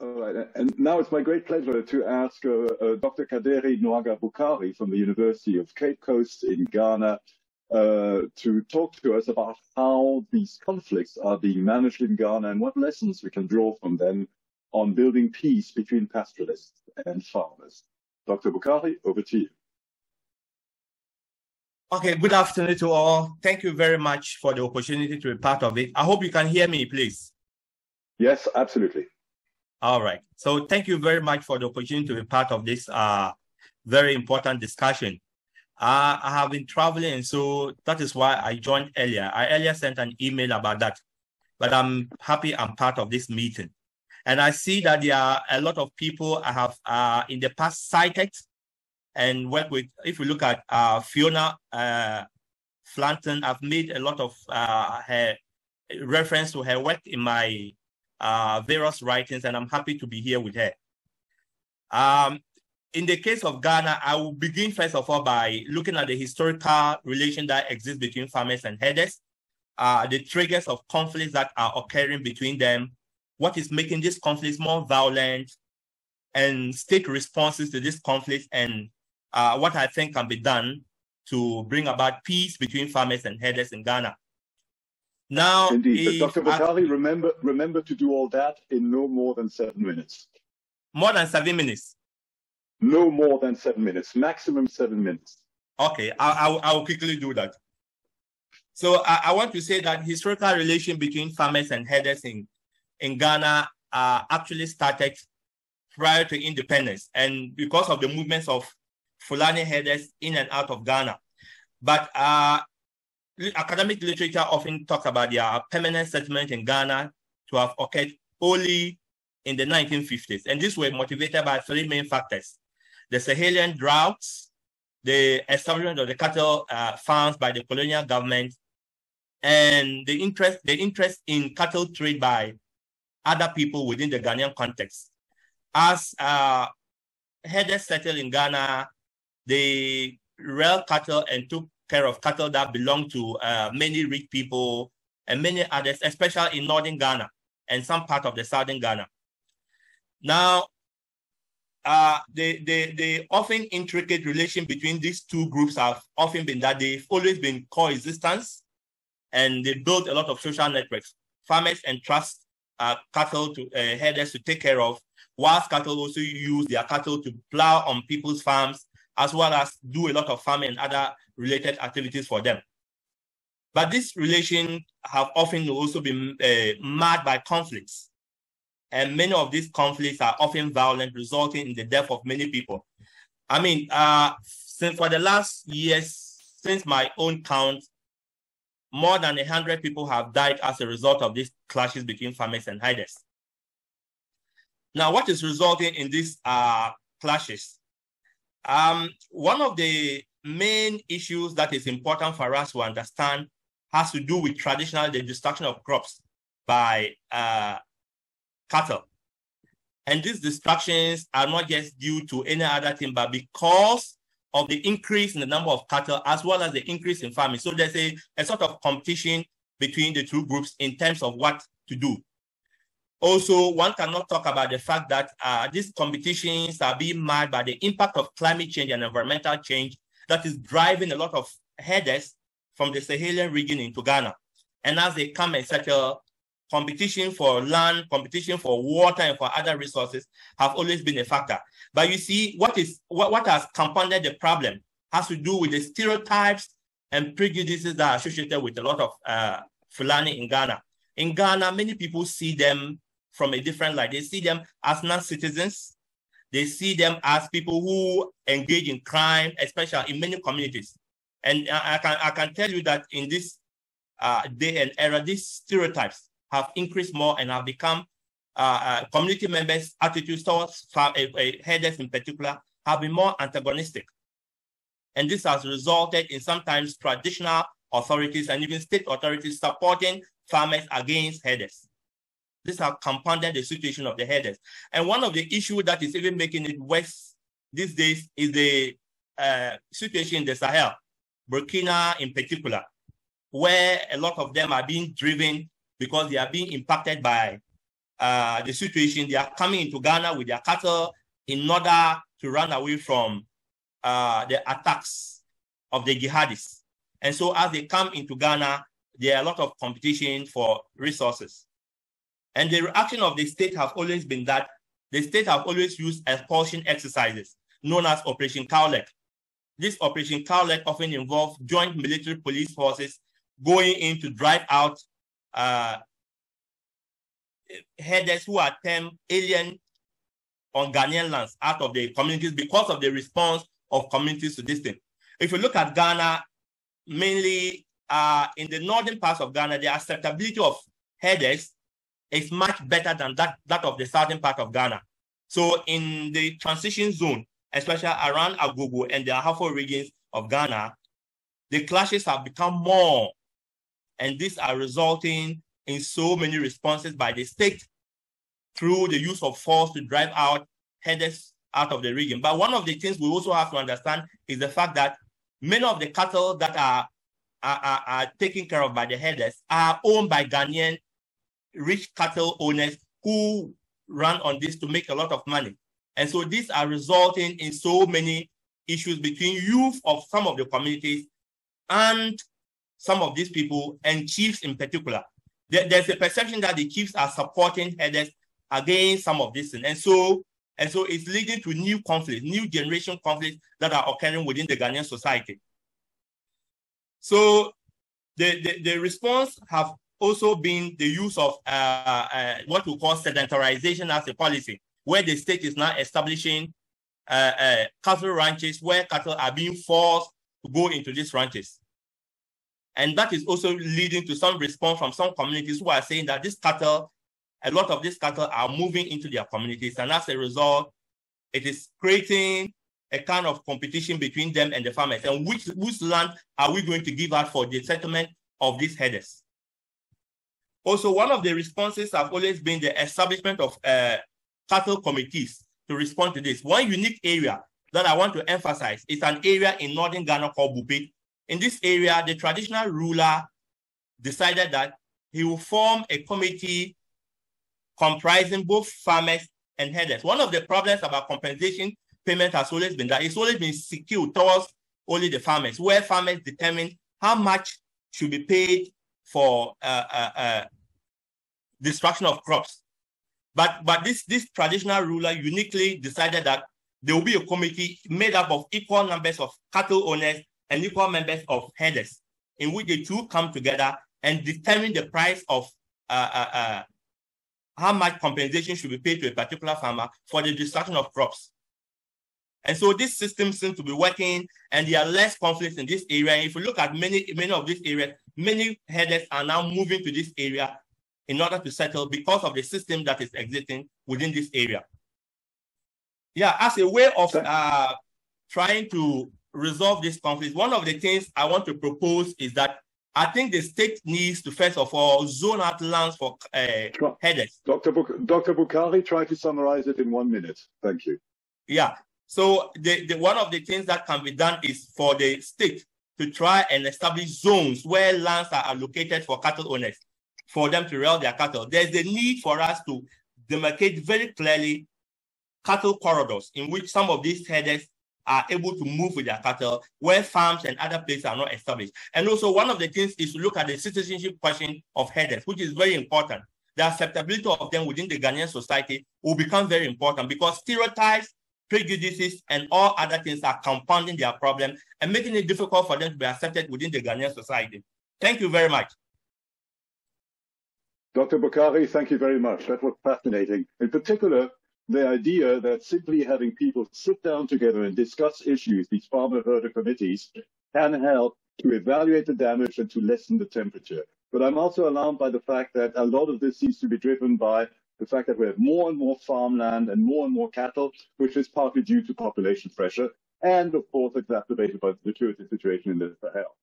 All right. And now it's my great pleasure to ask Dr. Kaderi Noaga Bukari from the University of Cape Coast in Ghana to talk to us about how these conflicts are being managed in Ghana and what lessons we can draw from them on building peace between pastoralists and farmers. Dr. Bukari, over to you. Okay, good afternoon to all. Thank you very much for the opportunity to be part of it. I hope you can hear me, please. Yes, absolutely. All right. So thank you very much for the opportunity to be part of this very important discussion. I have been traveling, and so that is why I joined earlier. I earlier sent an email about that, but I'm happy I'm part of this meeting. And I see that there are a lot of people I have in the past cited and worked with. If we look at Fiona Flanton, I've made a lot of her reference to her work in my various writings, and I'm happy to be here with her. In the case of Ghana, I will begin first of all by looking at the historical relation that exists between farmers and herders, the triggers of conflicts that are occurring between them, what is making these conflicts more violent, and state responses to this conflict, and what I think can be done to bring about peace between farmers and herders in Ghana. Now, indeed, but Dr. Bukari, remember to do all that in no more than 7 minutes. More than 7 minutes? No more than 7 minutes, maximum 7 minutes. Okay, I will quickly do that. So I want to say that historical relation between farmers and herders in Ghana actually started prior to independence, and because of the movements of Fulani herders in and out of Ghana. But academic literature often talks about their permanent settlement in Ghana to have occurred only in the 1950s. And these were motivated by 3 main factors: the Sahelian droughts, the establishment of the cattle farms by the colonial government, and the interest in cattle trade by other people within the Ghanaian context. As herders settled in Ghana, they reared cattle and took care of cattle that belonged to many rich people and many others, especially in northern Ghana and some part of the southern Ghana. Now, the often intricate relation between these two groups have often been that they've always been coexistence, and they built a lot of social networks. Farmers entrust cattle to herders to take care of, whilst cattle also use their cattle to plow on people's farms, as well as do a lot of farming and other related activities for them. But this relation have often also been marred by conflicts. And many of these conflicts are often violent, resulting in the death of many people. I mean, since for the last years, since my own count, more than 100 people have died as a result of these clashes between farmers and herders. Now, what is resulting in these clashes? One of the main issues that is important for us to understand has to do with the destruction of crops by cattle. And these destructions are not just due to any other thing, but because of the increase in the number of cattle as well as the increase in farming. So there's a sort of competition between the two groups in terms of what to do. Also, one cannot talk about the fact that these competitions are being marred by the impact of climate change and environmental change that is driving a lot of herders from the Sahelian region into Ghana. And as they come and settle, competition for land, competition for water, and for other resources have always been a factor. But you see, what has compounded the problem has to do with the stereotypes and prejudices that are associated with a lot of Fulani in Ghana. In Ghana, many people see them from a different light. They see them as non-citizens. They see them as people who engage in crime, especially in many communities. And I can tell you that in this day and era, these stereotypes have increased more and have become community members' attitudes towards herders in particular have been more antagonistic. And this has resulted in sometimes traditional authorities and even state authorities supporting farmers against herders. This has compounded the situation of the herders. And one of the issues that is even making it worse these days is the situation in the Sahel, Burkina in particular, where a lot of them are being driven because they are being impacted by the situation. They are coming into Ghana with their cattle in order to run away from the attacks of the jihadists. And so as they come into Ghana, there are a lot of competition for resources. And the reaction of the state has always been that the state have always used expulsion exercises known as Operation Cowlick. This Operation Cowlick often involves joint military police forces going in to drive out herders who are termed alien on Ghanaian lands out of the communities because of the response of communities to this thing. If you look at Ghana, mainly in the northern parts of Ghana, the acceptability of herders is much better than that of the southern part of Ghana. So in the transition zone, especially around Agogo and the Ahafo regions of Ghana, the clashes have become more. And these are resulting in so many responses by the state through the use of force to drive out herders out of the region. But one of the things we also have to understand is the fact that many of the cattle that are taken care of by the herders are owned by Ghanaian rich cattle owners who run on this to make a lot of money. And so these are resulting in so many issues between youth of some of the communities and some of these people, and chiefs in particular. There's a perception that the chiefs are supporting herders against some of this. And so it's leading to new conflicts, new generation conflicts that are occurring within the Ghanaian society. So the response have also been the use of what we call sedentarization as a policy, where the state is now establishing cattle ranches where cattle are being forced to go into these ranches. And that is also leading to some response from some communities who are saying that this cattle, a lot of these cattle are moving into their communities. And as a result, it is creating a kind of competition between them and the farmers. And which land are we going to give out for the settlement of these herders? Also, one of the responses have always been the establishment of cattle committees to respond to this. One unique area that I want to emphasize is an area in northern Ghana called Bupe. In this area, the traditional ruler decided that he will form a committee comprising both farmers and herders. One of the problems about compensation payment has always been that it's always been skewed towards only the farmers, where farmers determine how much should be paid for destruction of crops. But this traditional ruler uniquely decided that there will be a committee made up of equal numbers of cattle owners and equal members of herders, in which the two come together and determine the price of how much compensation should be paid to a particular farmer for the destruction of crops. And so this system seems to be working, and there are less conflicts in this area. And if you look at many of these areas, many herders are now moving to this area in order to settle because of the system that is existing within this area. Yeah, as a way of trying to resolve this conflict, one of the things I want to propose is that I think the state needs to, first of all, zone out lands for herders. Dr. Bukhari, try to summarize it in 1 minute. Thank you. Yeah. So one of the things that can be done is for the state to try and establish zones where lands are allocated for cattle owners, for them to rail their cattle. There's the need for us to demarcate very clearly cattle corridors in which some of these herders are able to move with their cattle, where farms and other places are not established. And also one of the things is to look at the citizenship question of herders, which is very important. The acceptability of them within the Ghanaian society will become very important because stereotypes, prejudices, and all other things are compounding their problem and making it difficult for them to be accepted within the Ghanaian society. Thank you very much. Dr. Bukhari, thank you very much. That was fascinating. In particular, the idea that simply having people sit down together and discuss issues, these farmer-herder committees, can help to evaluate the damage and to lessen the temperature. But I'm also alarmed by the fact that a lot of this seems to be driven by the fact that we have more and more farmland and more cattle, which is partly due to population pressure, and of course exacerbated by the security situation in the Sahel.